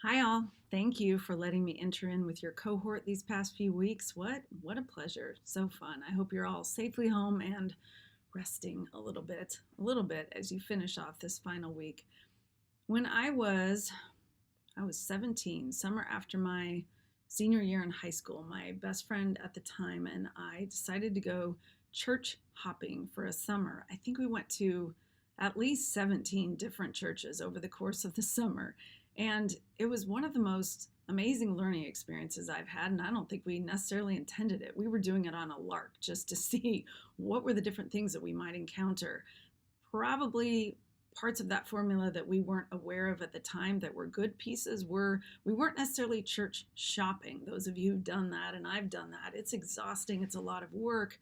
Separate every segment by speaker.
Speaker 1: Hi all. Thank you for letting me enter in with your cohort these past few weeks. What a pleasure. So fun. I hope you're all safely home and resting a little bit as you finish off this final week. When I was 17, summer after my senior year in high school, my best friend at the time and I decided to go church hopping for a summer. I think we went to at least 17 different churches over the course of the summer. And it was one of the most amazing learning experiences I've had. And I don't think we necessarily intended it. We were doing it on a lark just to see what were the different things that we might encounter. Probably parts of that formula that we weren't aware of at the time that were good pieces were we weren't necessarily church shopping. Those of you who've done that, and I've done that, it's exhausting, it's a lot of work.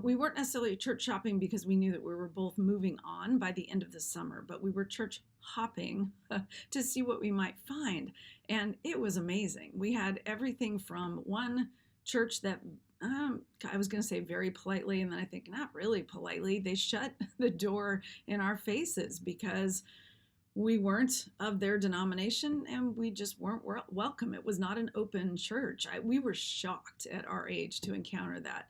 Speaker 1: We weren't necessarily church shopping because we knew that we were both moving on by the end of the summer, but we were church hopping to see what we might find. And it was amazing. We had everything from one church that I was going to say very politely, and then I think not really politely. They shut the door in our faces because we weren't of their denomination and we just weren't welcome. It was not an open church. We were shocked at our age to encounter that.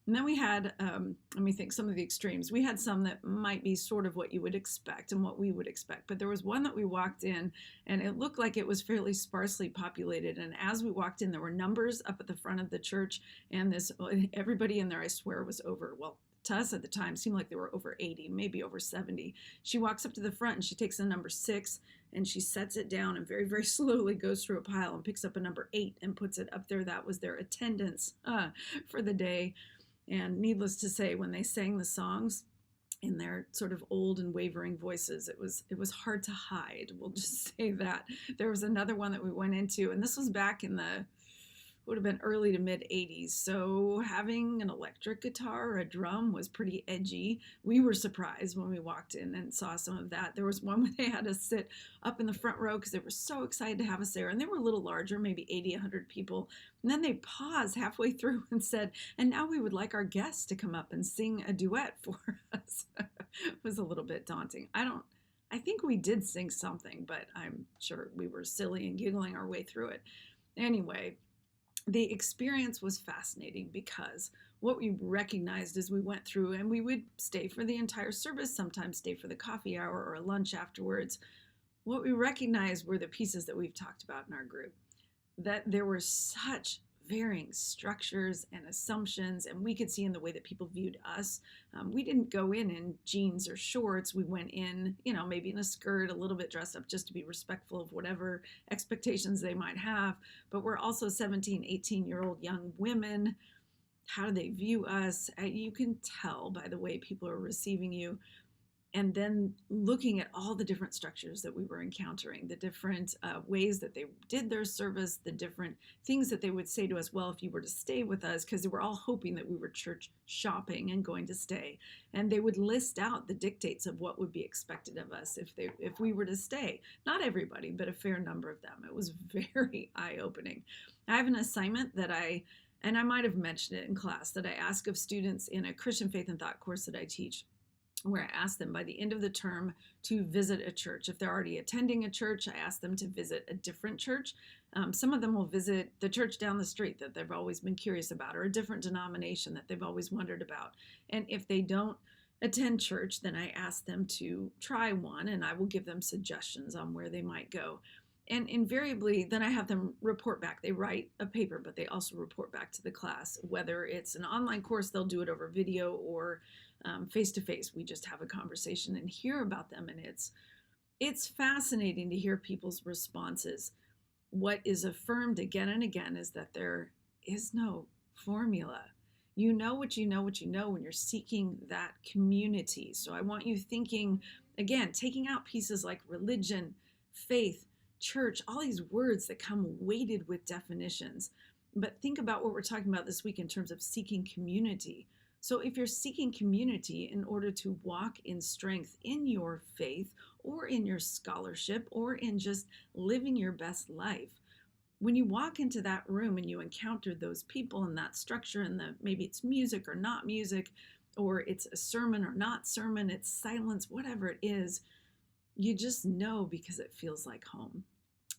Speaker 1: And then we had, let me think, some of the extremes. We had some that might be sort of what you would expect and what we would expect. But there was one that we walked in and it looked like it was fairly sparsely populated. And as we walked in, there were numbers up at the front of the church. And everybody in there, I swear, was over, well, to us at the time, seemed like they were over 80, maybe over 70. She walks up to the front and she takes a number 6 and she sets it down and very, very slowly goes through a pile and picks up a number 8 and puts it up there. That was their attendance for the day. And needless to say, when they sang the songs in their sort of old and wavering voices, it was hard to hide. We'll just say that. There was another one that we went into, and this was back in the would have been early to mid 80s. So having an electric guitar or a drum was pretty edgy. We were surprised when we walked in and saw some of that. There was one where they had us sit up in the front row because they were so excited to have us there. And they were a little larger, maybe 80, 100 people. And then they paused halfway through and said, and now we would like our guests to come up and sing a duet for us. It was a little bit daunting. I think we did sing something, but I'm sure we were silly and giggling our way through it. Anyway, the experience was fascinating because what we recognized as we went through, and we would stay for the entire service, sometimes stay for the coffee hour or lunch afterwards, what we recognized were the pieces that we've talked about in our group, that there were such varying structures and assumptions, and we could see in the way that people viewed us. We didn't go in jeans or shorts. We went in, maybe in a skirt, a little bit dressed up just to be respectful of whatever expectations they might have. But we're also 17, 18-year-old young women. How do they view us? You can tell by the way people are receiving you. And then looking at all the different structures that we were encountering, the different ways that they did their service, the different things that they would say to us, well, if you were to stay with us, because they were all hoping that we were church shopping and going to stay. And they would list out the dictates of what would be expected of us if we were to stay. Not everybody, but a fair number of them. It was very eye-opening. I have an assignment and I might have mentioned it in class, that I ask of students in a Christian faith and thought course that I teach, where I ask them by the end of the term to visit a church. If they're already attending a church, I ask them to visit a different church. Some of them will visit the church down the street that they've always been curious about, or a different denomination that they've always wondered about. And if they don't attend church, then I ask them to try one, and I will give them suggestions on where they might go. And invariably, then I have them report back. They write a paper, but they also report back to the class. Whether it's an online course, they'll do it over video, or face-to-face. We just have a conversation and hear about them. And it's fascinating to hear people's responses. What is affirmed again and again is that there is no formula. You know what you know when you're seeking that community. So I want you thinking, again, taking out pieces like religion, faith, church, all these words that come weighted with definitions. But think about what we're talking about this week in terms of seeking community. So if you're seeking community in order to walk in strength in your faith or in your scholarship or in just living your best life, when you walk into that room and you encounter those people and that structure, and maybe it's music or not music, or it's a sermon or not sermon, it's silence, whatever it is, you just know because it feels like home.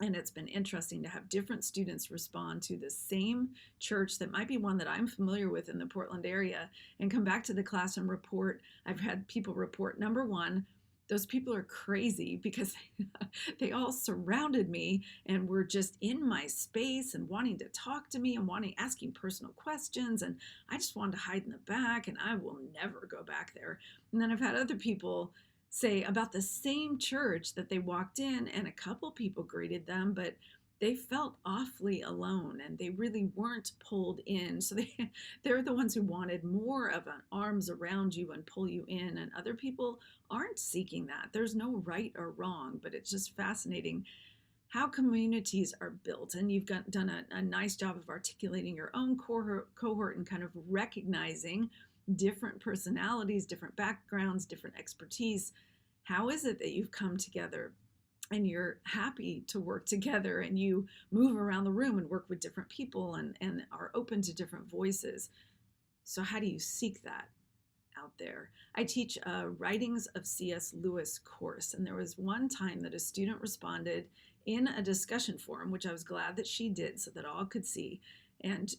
Speaker 1: And it's been interesting to have different students respond to the same church that might be one that I'm familiar with in the Portland area and come back to the class and report. I've had people report, number one, those people are crazy because they all surrounded me and were just in my space and wanting to talk to me and asking personal questions. And I just wanted to hide in the back, and I will never go back there. And then I've had other people say about the same church that they walked in and a couple people greeted them, but they felt awfully alone and they really weren't pulled in. So they're the ones who wanted more of an arms around you and pull you in, and other people aren't seeking that. There's no right or wrong, but it's just fascinating how communities are built. And you've done a nice job of articulating your own cohort and kind of recognizing different personalities, different backgrounds, different expertise. How is it that you've come together and you're happy to work together and you move around the room and work with different people and are open to different voices? So how do you seek that out there? I teach a Writings of C.S. Lewis course, and there was one time that a student responded in a discussion forum, which I was glad that she did so that all could see. And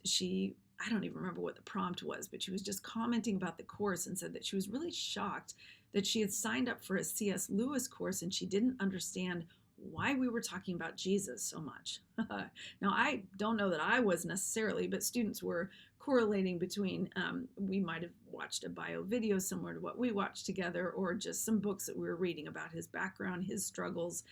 Speaker 1: I don't even remember what the prompt was, but she was just commenting about the course and said that she was really shocked that she had signed up for a C.S. Lewis course and she didn't understand why we were talking about Jesus so much. Now, I don't know that I was necessarily, but students were correlating between, we might have watched a bio video similar to what we watched together, or just some books that we were reading about his background, his struggles,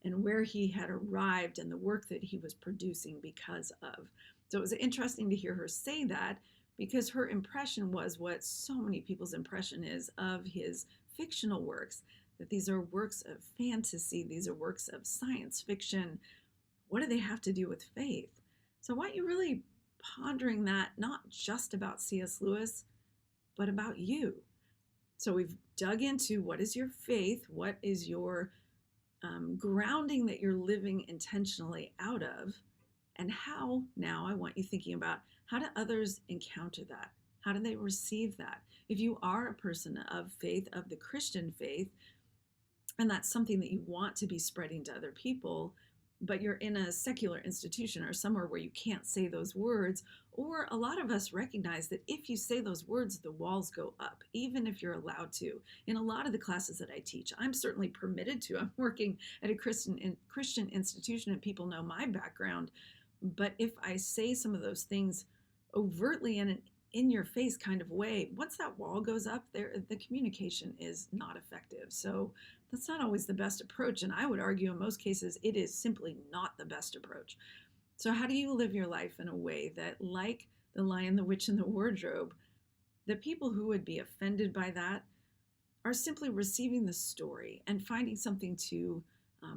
Speaker 1: and where he had arrived and the work that he was producing because of. So it was interesting to hear her say that, because her impression was what so many people's impression is of his fictional works, that these are works of fantasy, these are works of science fiction. What do they have to do with faith? So I want you really pondering that, not just about C.S. Lewis, but about you. So we've dug into what is your faith, what is your grounding that you're living intentionally out of, and how now I want you thinking about, how do others encounter that? How do they receive that? If you are a person of faith, of the Christian faith, and that's something that you want to be spreading to other people, but you're in a secular institution or somewhere where you can't say those words, or a lot of us recognize that if you say those words, the walls go up, even if you're allowed to. In a lot of the classes that I teach, I'm certainly permitted to. I'm working at a Christian institution and people know my background. But if I say some of those things overtly in an in your face kind of way, once that wall goes up there, the communication is not effective. So that's not always the best approach. And I would argue in most cases, it is simply not the best approach. So how do you live your life in a way that, like the Lion, the Witch, and the Wardrobe, the people who would be offended by that are simply receiving the story and finding something to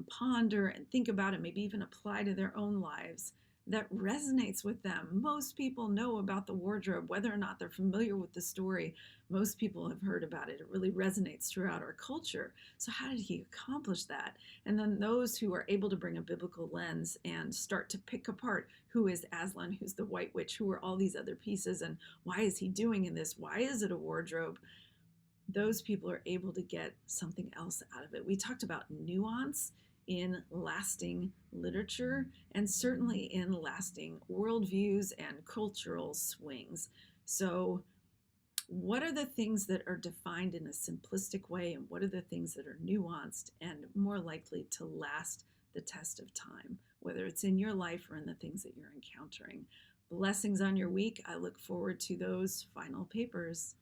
Speaker 1: ponder and think about and maybe even apply to their own lives that resonates with them? Most people know about the wardrobe, whether or not they're familiar with the story. Most people have heard about it. It really resonates throughout our culture. So how did he accomplish that? And then those who are able to bring a biblical lens and start to pick apart, who is Aslan, who's the White Witch, who are all these other pieces, and why is he doing in this? Why is it a wardrobe? Those people are able to get something else out of it. We talked about nuance in lasting literature, and certainly in lasting worldviews and cultural swings. So what are the things that are defined in a simplistic way, and what are the things that are nuanced and more likely to last the test of time, whether it's in your life or in the things that you're encountering? Blessings on your week. I look forward to those final papers.